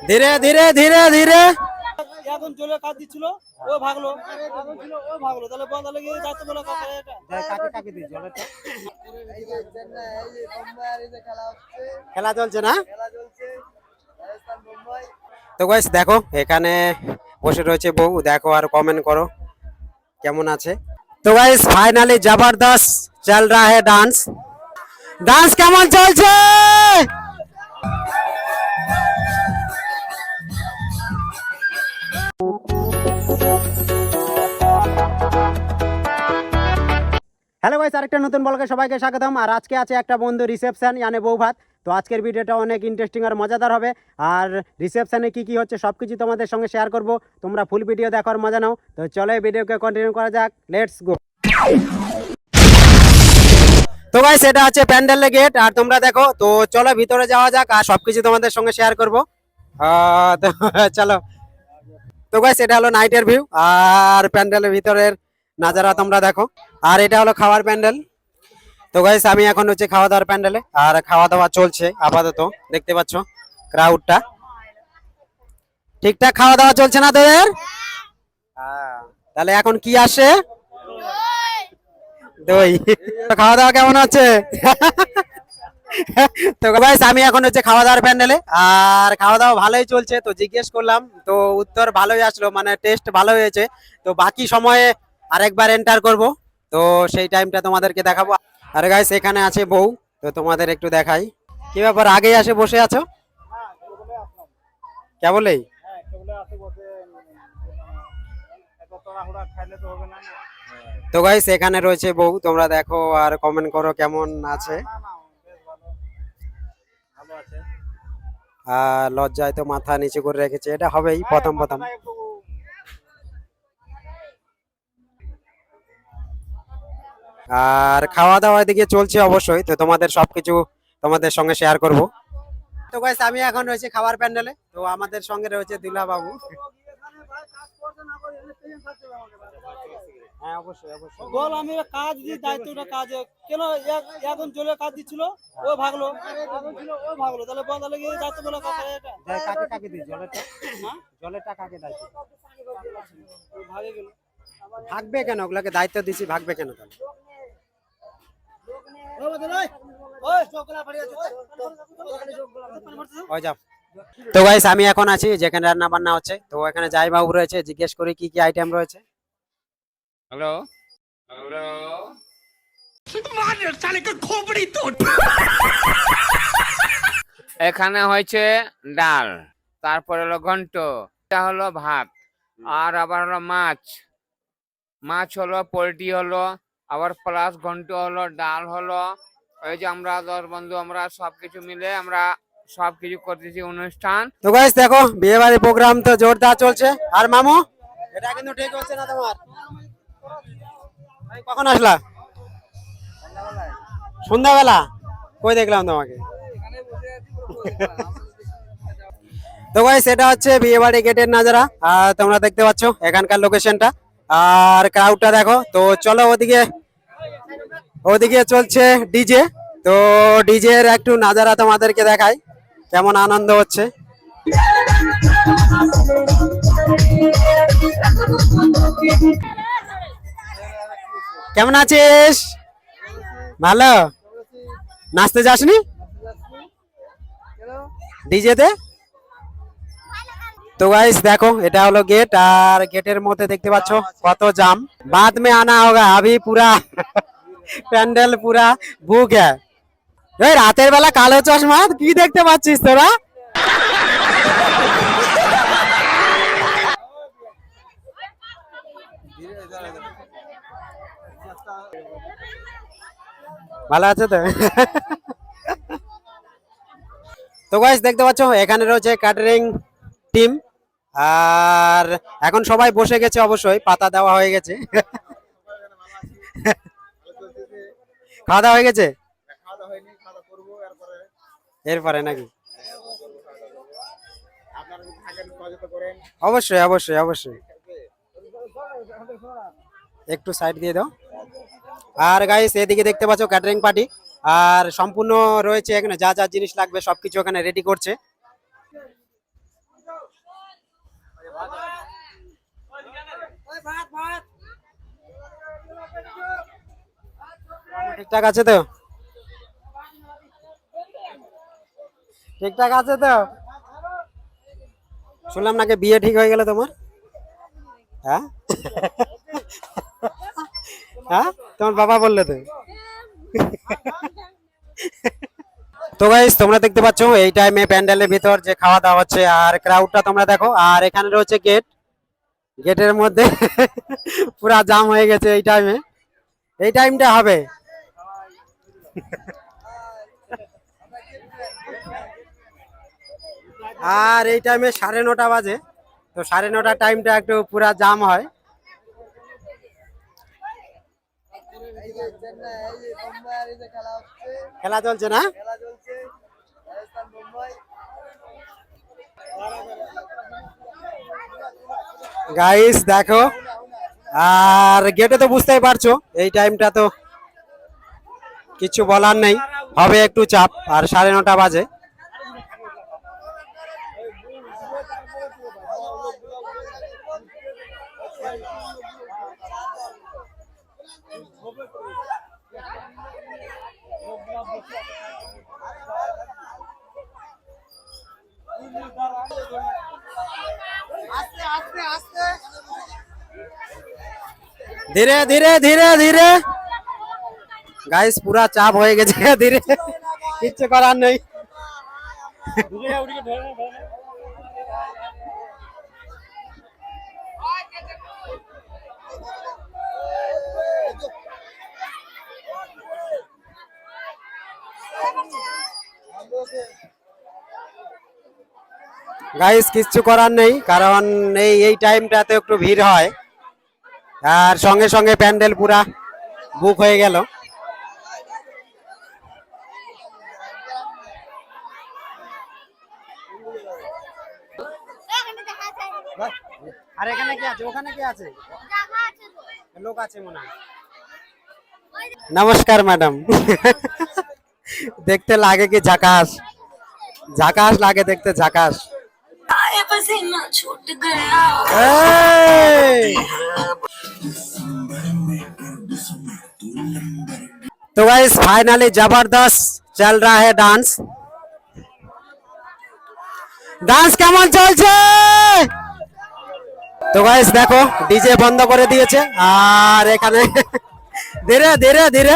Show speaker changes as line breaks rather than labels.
ধীরে ধীরে ধীরে ধীরে।
এখন জলে কাজ দিচ্ছিল, ও ভাগলো, তাহলে বন্ধ গিয়ে যাচ্ছে বলে
কাকে কাকে দিই জলেটা? খেলা চলছে না? তো গাইস দেখো এখানে বসে রয়েছে বউ, দেখো আর কমেন্ট করো কেমন আছে। তো গাইস ফাইনালি জবরদস্ত চল রা है ডান্স। ডান্স কেমন চলছে? হ্যালো গাইস, আরেকটা নতুন ব্লগে সবাইকে স্বাগতম। আর আজকে আছে একটা বন্ধু রিসেপশন মানে বউ ভাত। তো আজকের ভিডিওটা অনেক ইন্টারেস্টিং আর মজাদার হবে। আর রিসেপশনে কি কি হচ্ছে সব কিছু তোমাদের সঙ্গে শেয়ার করব, তোমরা ফুল ভিডিও দেখার মজা নাও। তো চলো ভিডিওকে কন্টিনিউ করা যাক, লেটস গো। তো গাইস এটা আছে প্যান্ডেলের গেট, আর তোমরা দেখো। তো চলো ভিতরে যাওয়া যাক আর সবকিছু তোমাদের সঙ্গে শেয়ার করব। তো চলো। তো গাইস এটা হলো নাইটের ভিউ, আর প্যান্ডেলের ভিতরের নাজারা তোমরা দেখো। আর এটা হলো খাওয়ার প্যান্ডেল। তো গাইস আমি এখন হচ্ছে খাওয়া দাওয়ার প্যান্ডেলে, আর খাওয়া দাওয়া চলছে আপাতত, দেখতে পাচ্ছ ক্রাউডটা। ঠিকঠাক খাওয়া দাওয়া চলছে না তোদের? তাহলে এখন কি আসে? দই। খাওয়া দাওয়া কেমন আছে? তো গাইস আমি এখন হচ্ছে খাওয়া দাওয়ার প্যান্ডেলে, আর খাওয়া দাওয়া ভালোই চলছে। তো জিজ্ঞেস করলাম, তো উত্তর ভালোই আসলো, মানে টেস্ট ভালো হয়েছে। তো বাকি সময়ে আরেকবার এন্টার করব, তো সেই টাইমটা তোমাদেরকে দেখাবো। আর গাইস এখানে আছে বউ, তো তোমাদের একটু দেখাই। কি ব্যাপার, আগেই আসে বসে আছো কেবলেই? তো গাইস এখানে রয়েছে বউ, তোমরা দেখো আর কমেন্ট করো কেমন আছে। লজ্জায় তো মাথা নিচু করে রেখেছে, এটা হবেই প্রথম প্রথম। আর খাওয়া দাওয়া দিকে চলছে অবশ্যই, তো তোমাদের সবকিছু তোমাদের সঙ্গে শেয়ার করব। তো গাইস আমি এখন রয়েছে খাবার প্যান্ডেলে, তো আমাদের সঙ্গে রয়েছে দুলা বাবু। হ্যাঁ অবশ্যই অবশ্যই
বল, আমি কাজ দিই, দায়িত্বটা কাজে কেন এখন জলে কাজ দিচ্ছিল, ও ভাগলো, তাহলে বন্ধ গিয়ে যাচ্ছে বলে
কাকে কাকে দিই জলেটা? জলেটা কাকে দায়িত্ব?
ভাগে গেল।
ভাগবে কেন? ওগুলোকে দায়িত্ব দিছি, ভাগবে কেন তাহলে? তো গাইস আমি এখন আছি যেখানে রান্না বান্না হচ্ছে, তো এখানে যাই বাবু রয়েছে, জিজ্ঞেস করি কি কি আইটেম রয়েছে।
হ্যালো হ্যালো, এখানে হয়েছে ডাল, তারপরে হলো ঘন্ট, এটা হলো ভাত, আর আবার হলো মাছ হলো, পোলট্রি হলো, আবার প্লাস ঘন্ট হলো, ডাল হলো। এই যে আমরা 10 বন্ধু, আমরা সবকিছু মিলে আমরা সবকিছু করতেছি অনুষ্ঠান।
তো গাইস দেখো বিয়ে বাড়ির প্রোগ্রাম তো জোরদার চলছে। আর মামু এটা কিন্তু ঠিক হচ্ছে না তোমার। কখন আসলা? সন্ধ্যাবেলা? কই দেখলাম তোমাকে? তো গাইস এটা হচ্ছে বিয়ে বাড়ি গেটের নাজারা, আর তোমরা দেখতে পাচ্ছ এখানকার লোকেশনটা, আর ক্রাউডটা দেখো। তো চলো ওদিকে, ওদিকে চলছে ডিজে। তো ডিজে এর একটু নাজারা তোমাদেরকে দেখাই, কেমন আনন্দ হচ্ছে। কেমন আছিস? ভালো। নাচতে যাসনি ডিজেতে? তো গাইস দেখো এটা হলো গেট, আর গেটের মধ্যে দেখতে পাচ্ছ কত জাম। बाद में आना होगा, अभी पूरा প্যান্ডেল পুরা বুক হ্যায়। এই রাতের বেলা কালো চশমা কি দেখতে পাচ্ছিস তোরা? ভালো আছে তো? তো গাইস দেখতে পাচ্ছ এখানে রয়েছে ক্যাটারিং টিম, আর এখন সবাই বসে গেছে, অবশ্যই পাতা দেওয়া হয়ে গেছে। খাওয়া দাওয়া হয়ে গেছে? এরপরে নাকি? অবশ্যই অবশ্যই অবশ্যই, একটু সাইড দিয়ে দাও। আর গাইস এদিকে দেখতে পাচ্ছ ক্যাটারিং পার্টি, আর সম্পূর্ণ রয়েছে এখানে, যা যা জিনিস লাগবে সবকিছু এখানে রেডি করছে। ঠিকঠাক আছে তো? ঠিকঠাক আছে তো? শুনলাম নাকি বিয়ে ঠিক হয়ে গেল তোমার? হ্যাঁ হ্যাঁ, তোমার বাবা বললে তো। তো গাইস তোমরা দেখতে পাচ্ছ এই টাইমে প্যান্ডেলের ভিতর যে খাওয়া দাওয়া হচ্ছে, আর ক্রাউডটা তোমরা দেখো। আর এখানে রয়েছে গেট, গেটের মধ্যে পুরা জাম হয়ে গেছে এই টাইমে। এই টাইমটা হবে আর এই টাইমে 9:30 বাজে। তো 9:30 টাইমটা একটু পুরা জাম হয়। খেলা চলছে না? গাইস দেখো, আর গেটে তো বুঝতেই পারছো এই টাইমটা তো কিছু বলার নেই, হবে একটু চাপ। আর 9:30 বাজে। ধীরে ধীরে ধীরে ধীরে গাইস, পুরা চাপ হয়ে গেছে ধীরে, কিচ্ছু করার নেই। গাইস কিচ্ছু করার নেই, কারণ এই টাইমটাতে একটু ভিড় হয়। আর সঙ্গে সঙ্গে প্যান্ডেল পুরা বুক হয়ে গেল। আর এখানে কি আছে, ওখানে কি আছে? লোক আছে মনে হয়। নমস্কার ম্যাডাম। দেখতে লাগে কি ঝাকাস, ঝাকাস লাগে দেখতে, ঝাকাস। এই! तो गाइस फाइनली जबरदस्त चल रहा है डांस। ডান্স কেমন চলছে? তো গাইস দেখো ডিজে বন্ধ করে দিয়েছে, আর এখানে ধীরে ধীরে ধীরে